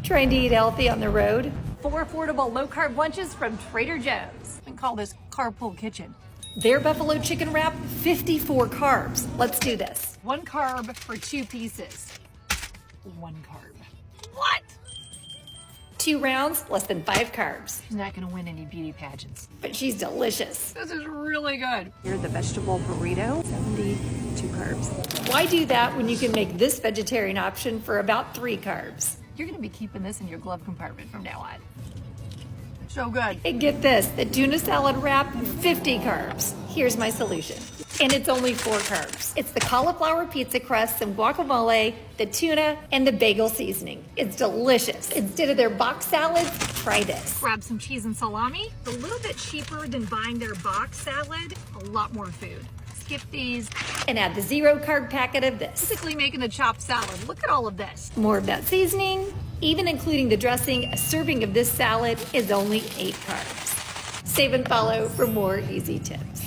Trying to eat healthy on the road? 4 affordable low-carb lunches from Trader Joe's. We call this Carpool Kitchen. Their buffalo chicken wrap, 54 carbs. Let's do this. 1 carb for 2 pieces. 1 carb. What? 2 rounds, less than 5 carbs. She's not gonna win any beauty pageants. But she's delicious. This is really good. Here's the vegetable burrito, 72 carbs. Why do that when you can make this vegetarian option for about 3 carbs? You're gonna be keeping this in your glove compartment from now on. So good. And get this, the tuna salad wrap, 50 carbs. Here's my solution. And it's only 4 carbs. It's the cauliflower pizza crust, some guacamole, the tuna, and the bagel seasoning. It's delicious. Instead of their box salads, try this. Grab some cheese and salami. A little bit cheaper than buying their box salad. A lot more food. Skip these. And add the 0 carb packet of this. Basically making a chopped salad. Look at all of this. More of that seasoning. Even including the dressing, a serving of this salad is only 8 carbs. Save and follow for more easy tips.